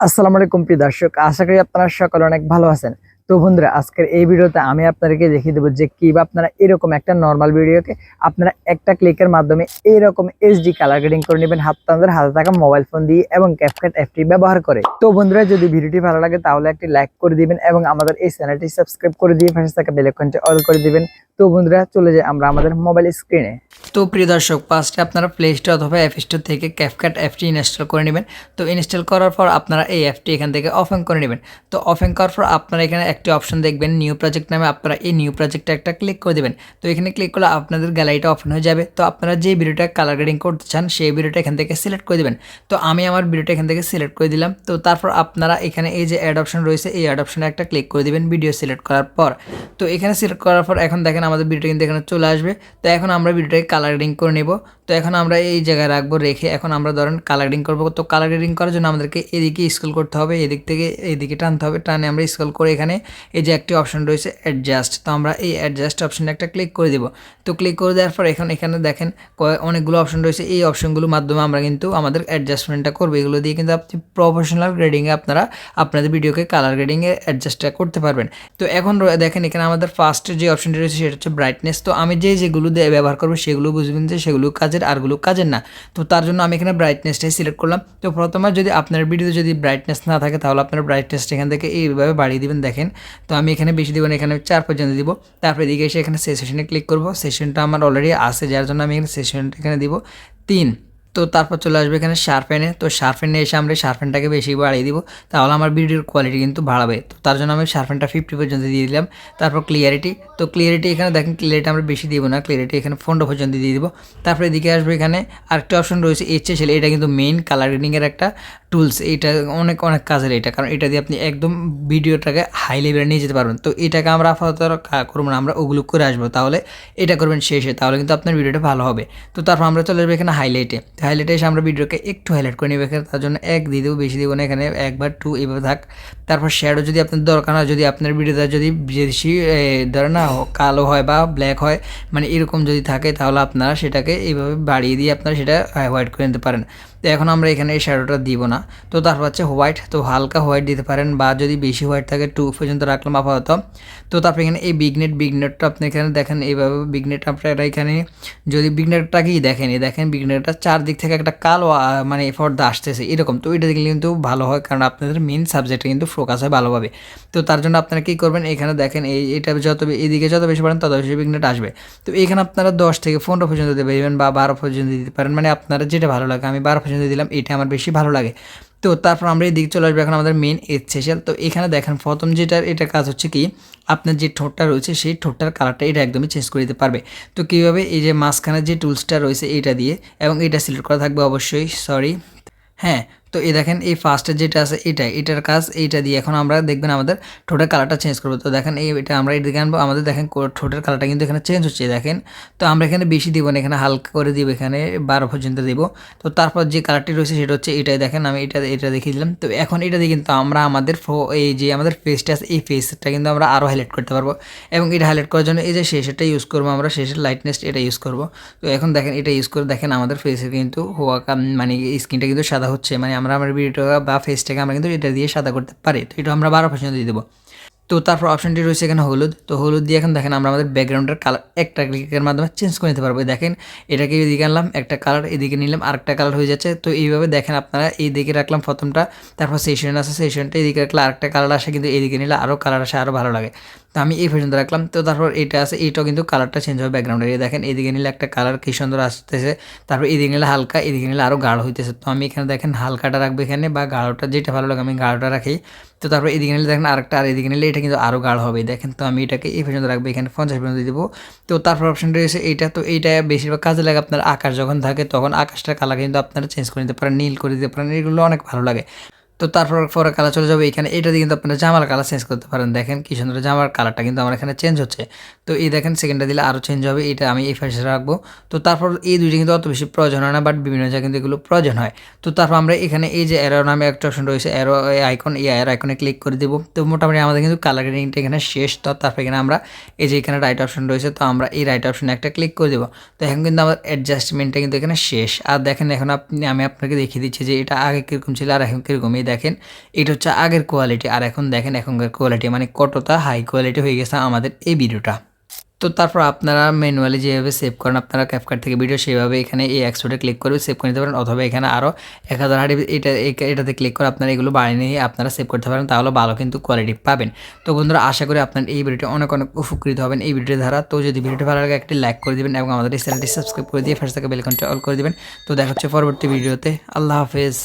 আসসালামু আলাইকুম প্রিয় দর্শক, আশা করি আপনারা সকলে অনেক ভালো আছেন। তো বন্ধুরা, আজকের এই ভিডিওতে আমি আপনাদেরকে দেখিয়ে দেবো যে কিভাবে আপনারা এরকম একটা নর্মাল ভিডিওকে আপনারা একটা ক্লিকের মাধ্যমে এইরকম এইচডি কালার গ্রেডিং করে নেবেন আপনাদের হাতে থাকা মোবাইল ফোন দিয়ে এবং ক্যাপকাট অ্যাপটি ব্যবহার করে। তো বন্ধুরা, যদি ভিডিওটি ভালো লাগে তাহলে একটি লাইক করে দিবেন এবং আমাদের এই চ্যানেলটি সাবস্ক্রাইব করে দিয়ে পাশে থাকা বেল আইকনটি অল করে দিবেন। তো বন্ধুরা, চলে যাই আমরা আমাদের মোবাইল স্ক্রিনে। তো প্রিয় দর্শক, ফার্স্টে আপনারা প্লে স্টোর অথবা অ্যাপ স্টোর থেকে ক্যাপকাট অ্যাপটি ইনস্টল করে নেবেন। তো ইনস্টল করার পর আপনারা এই অ্যাপটি এখান থেকে ওপেন করে নেবেন। তো ওপেন করার পর আপনারা এখানে একটি অপশন দেখবেন নিউ প্রজেক্ট নামে, আপনারা এই নিউ প্রজেক্টে একটা ক্লিক করে দেবেন। তো এখানে ক্লিক করলে আপনাদের গ্যালারিটা ওপেন হয়ে যাবে। তো আপনারা যে ভিডিওটা কালার গ্রেডিং করতে চান সেই ভিডিওটা এখান থেকে সিলেক্ট করে দেবেন। তো আমি আমার ভিডিওটা এখান থেকে সিলেক্ট করে দিলাম। তো তারপর আপনারা এখানে এই যে অ্যাড অপশন রয়েছে এই অ্যাড অপশনে একটা ক্লিক করে দেবেন ভিডিও সিলেক্ট করার পর। তো এখানে সিলেক্ট করার পর এখন দেখেন আমাদের ভিডিওটা কিন্তু এখানে চলে আসবে। তো এখন আমরা ভিডিওটাকে কালার গ্রেডিং করে নেব। তো এখন আমরা এই জায়গায় রাখবো, রেখে এখন আমরা ধরেন কালার গ্রেডিং করবো। তো কালার গ্রেডিং করার জন্য আমাদেরকে এদিকে স্ক্রল করতে হবে, এদিক থেকে এদিকে টানতে হবে, টানে আমরা স্ক্রল করে এখানে এই যে একটি অপশন রয়েছে অ্যাডজাস্ট। তো আমরা এই অ্যাডজাস্ট অপশনে একটা ক্লিক করে দেবো। তো ক্লিক করে দেওয়ার পর এখানে দেখেন অনেকগুলো অপশন রয়েছে। এই অপশনগুলোর মাধ্যমে আমরা কিন্তু আমাদের অ্যাডজাস্টমেন্টটা করবো। এগুলো দিয়ে কিন্তু আপনি প্রফেশনাল গ্রেডিংয়ে আপনারা আপনাদের ভিডিওকে কালার গ্রেডিংয়ে অ্যাডজাস্টটা করতে পারবেন। তো এখন দেখেন এখানে আমাদের ফার্স্টে যে অপশনটি রয়েছে সেটা হচ্ছে ব্রাইটনেস। তো আমি যেগুলো দিয়ে ব্যবহার করবো সেগুলো বুঝবেন যে সেগুলো কাজের আরগুলো কাজের না। তো তার জন্য আমি এখানে ব্রাইটনেসটাই সিলেক্ট করলাম। তো প্রথমে যদি আপনার ভিডিওতে যদি ব্রাইটনেস না থাকে তাহলে আপনার ব্রাইটনেসটা এখান থেকে এইভাবে বাড়িয়ে দিবেন। দেখেন, তো আমি এখানে বেশি দিব না, এখানে 4 পর্যন্ত দিব। তারপরে এদিকে এসে এখানে সেশনে ক্লিক করব। সেশনটা আমার অলরেডি আছে, যার জন্য আমি এখানে সেশনটা এখানে দিব 3। তো তারপর চলে আসবে এখানে শার্পেনে। তো শার্পেনে এসে আমরা শার্পেনটাকে বেশি বাড়িয়ে দিব, তাহলে আমার ভিডিওর কোয়ালিটি কিন্তু বাড়াবে। তো তার জন্য আমি শার্পেনটা 50 পর্যন্ত দিয়ে দিলাম। তারপর ক্লিয়ারিটি, তো ক্লিয়ারিটি এখানে দেখেন ক্লিয়ারিটি আমরা বেশি দিব না, ক্লিয়ারিটি এখানে 15 পর্যন্ত দিয়ে দিব। তারপরে এদিকে আসবে এখানে আরেকটা অপশন রয়েছে HSL। এটা কিন্তু মেইন কালার গ্রেডিংয়ের একটা টুলস। এটা অনেক কাজের এটা, কারণ এটা দিয়ে আপনি একদম ভিডিওটাকে হাই লেভেলে নিয়ে যেতে পারবেন। তো এটাকে আমরা আপাতত করবো না, আমরা ওগুলো করে আসবো। তাহলে এটা করবেন শেষে, তাহলে কিন্তু আপনার ভিডিওটা ভালো হবে। তো তারপর আমরা চলে আসবো এখানে হাইলাইটে। হাইলাইটে এসে আমরা ভিডিওকে একটু হাইলাইট করে নেব। এখানে তার জন্য 1 দিয়ে দেবো, বেশি দেবো না, এখানে 1 বা 2 এইভাবে থাক। তারপর শ্যাডো যদি আপনার দরকার হয়, যদি আপনার ভিডিওটা যদি বেশি ধরে না কালো হয় বা ব্ল্যাক হয়, মানে এরকম যদি থাকে, তাহলে আপনারা সেটাকে এইভাবে বাড়িয়ে দিয়ে আপনারা সেটা হোয়াইট করে নিতে পারেন। তো এখন আমরা এখানে এই শ্যাডোটা দিব না। তো তারপর হচ্ছে হোয়াইট, তো হালকা হোয়াইট দিতে পারেন, বা যদি বেশি হোয়াইট থাকে 2 পর্যন্ত রাখলাম আপাতত। তো তারপর এখানে এই বিগনেটটা আপনি এখানে দেখেন এইভাবে বিগনেট আপনারা এখানে যদি বিগনেটটাকেই দেখেন, দেখেন বিগনেটটা চারদিক থেকে একটা কালো মানে পর্দা আসতেছে এরকম। তো এটা দেখলে কিন্তু ভালো হয়, কারণ আপনাদের মেন সাবজেক্টে কিন্তু ফোকাস হয় ভালোভাবে। তো তার জন্য আপনারা কী করবেন, এখানে দেখেন এটা যত এদিকে যত বেশি পারেন তত বেশি বিগনেট আসবে। তো এখানে আপনারা 10 থেকে 15 পর্যন্ত দিতে পারবেন বা 12 পর্যন্ত দিতে পারেন, মানে আপনারা যেটা ভালো লাগে। আমি 12 পর্যন্ত দিলাম, এটা আমার বেশি ভালো লাগে। তো তারপর আমরা এই দিকে চলে আসবো এখন আমাদের মেন HSL। তো এখানে দেখেন প্রথম এটা কাজ হচ্ছে কি, আপনার যে ঠোঁটটা রয়েছে সেই ঠোঁটটার কালারটা এটা একদমই চেঞ্জ করে দিতে পারবে। তো কীভাবে, এই যে মাঝখানে যে টুলসটা রয়েছে এইটা দিয়ে, এবং এটা সিলেক্ট করা থাকবে অবশ্যই, সরি হ্যাঁ। তো এই দেখেন এই ফার্স্টের যেটা আছে এটার কাজ এইটা দিয়ে এখন আমরা দেখবেন আমাদের ঠোঁটের কালারটা চেঞ্জ করবো। তো দেখেন এটা আমরা এদিকে আনবো, আমাদের দেখেন ঠোঁটের কালারটা কিন্তু এখানে চেঞ্জ হচ্ছে দেখেন। তো আমরা এখানে বেশি দিব না, এখানে হালকা করে দিব, এখানে 12 পর্যন্ত দিব। তো তারপর যে কালারটি রয়েছে সেটা হচ্ছে এটাই, দেখেন আমি এটা দেখিয়ে দিলাম। তো এখন এটা দিয়ে কিন্তু আমরা আমাদের এই যে আমাদের ফেসটা আছে এই ফেসটা কিন্তু আমরা আরও হাইলাইট করতে পারবো। এবং এটা হাইলাইট করার জন্য এই যে শেষেরটা ইউজ করবো, আমরা শেষের লাইটনেস এটা ইউজ করবো। তো এখন দেখেন এটা ইউজ করে দেখেন আমাদের ফেসের কিন্তু মানে স্কিনটা কিন্তু সাদা হচ্ছে, মানে আমরা আমার ভিডিওটা বা ফেসটাকে আমরা কিন্তু এটা দিয়ে সাদা করতে পারি। তো এটা আমরা 12% দিয়ে দেবো। তো তারপর অপশনটি রয়েছে এখানে হলুদ। তো হলুদ দিয়ে এখন দেখেন আমরা আমাদের ব্যাকগ্রাউন্ডের কালার একটা ক্লিকের মাধ্যমে চেঞ্জ করে নিতে পারবো। দেখেন এটাকে এদিকে আনলাম একটা কালার, এদিকে নিলাম আরেকটা কালার হয়ে যাচ্ছে। তো এইভাবে দেখেন আপনারা এইদিকে রাখলাম প্রথমটা, তারপর সেশন আছে সেশনটা এদিকে রাখলে আরেকটা কালার আসে, কিন্তু এদিকে নিলে আরও কালার আসে, আরও ভালো লাগে। তো আমি এই পর্যন্ত রাখলাম। তো তারপর এটা আছে, এইটাও কিন্তু কালারটা চেঞ্জ হবে ব্যাকগ্রাউন্ডের। দেখেন এদিকে নিলে একটা কালার কী সুন্দর আসতেছে, তারপর এদিকে নিলে হালকা, এদিকে নিলে আরও গাঢ় হইতেছে। তো আমি এখানে দেখেন হালকাটা রাখবো এখানে, বা গাঢ়টা যেটা ভালো লাগে আমি গাঢ়টা রাখি। তো তারপর এদিকে নিলে দেখেন আরেকটা, আর এদিকে নিলে এটা কিন্তু আরও গাঢ় হবে। দেখেন, তো আমি এটাকে এই পর্যন্ত রাখবো, এখানে 50 পর্যন্ত দেবো। তো তারপর অপশনটা রয়েছে এইটা। তো এইটা বেশিরভাগ কাজে লাগে আপনার আকাশ যখন থাকে, তখন আকাশটার কালার কিন্তু আপনারা চেঞ্জ করে নিতে পারেন, নীল করে দিতে পারেন, এগুলো অনেক ভালো লাগে। তো তারপর পরে কালার চলে যাবে এখানে, এটা দিয়ে কিন্তু আপনারা জামার কালার চেঞ্জ করতে পারেন। দেখেন কি সুন্দর জামার কালারটা কিন্তু আমার এখানে চেঞ্জ হচ্ছে। তো এই দেখেন সেকেন্ডটা দিলে আরও চেঞ্জ হবে, এটা আমি এই পাশে রাখবো। তো তারপর এই দুইটা কিন্তু অত বেশি প্রয়োজন হয় না, বাট বিভিন্ন জায়গায় কিন্তু এগুলো প্রয়োজন হয়। তো তারপর আমরা এখানে এই যে অ্যারো নামে একটা অপশন রয়েছে, অ্যারো আইকন, এই অ্যারো আইকনে ক্লিক করে দেবো। তো মোটামুটি আমাদের কিন্তু কালার গ্রেডিংটা এখানে শেষ। তো তারপর এখানে আমরা এই যে এখানে রাইট অপশন রয়েছে, তো আমরা এই রাইট অপশনে একটা ক্লিক করে দেবো। তো এখন কিন্তু আমার অ্যাডজাস্টমেন্টটা কিন্তু এখানে শেষ। আর দেখেন এখন আমি আপনাকে দেখিয়ে দিচ্ছি যে এটা আগে কীরকম ছিল আর এখন কীরকম। এই দেখেন এটা হচ্ছে আগের কোয়ালিটি, আর এখন দেখেন এখনকার কোয়ালিটি মানে কতটা হাই কোয়ালিটি হয়ে গেছে আমাদের এই ভিডিওটা। তো তারপর আপনারা ম্যানুয়ালি যেভাবে সেভ করেন আপনারা ক্যাপকাট থেকে ভিডিও, সেভাবে এখানে এই এক্সপোর্টে ক্লিক করে সেভ করে নিতে পারেন, অথবা এখানে আরও 1000 হার্ড এটাতে ক্লিক করে আপনারা এগুলো বাড়িয়ে নিয়ে আপনারা সেভ করতে পারেন, তাহলে ভালো কিন্তু কোয়ালিটি পাবেন। তো বন্ধুরা আশা করি আপনার এই ভিডিওটি অনেক অনেক উপকৃত হবেন এই ভিডিও দ্বারা। তো যদি ভিডিওটি ভালো লাগে একটি লাইক করে দিবেন এবং আমাদের এই চ্যানেলটি সাবস্ক্রাইব করে দিয়ে পাশে থাকা বেল আইকনটি অল করে দিবেন। তো দেখা হচ্ছে পরবর্তী ভিডিওতে। আল্লাহ হাফেজ।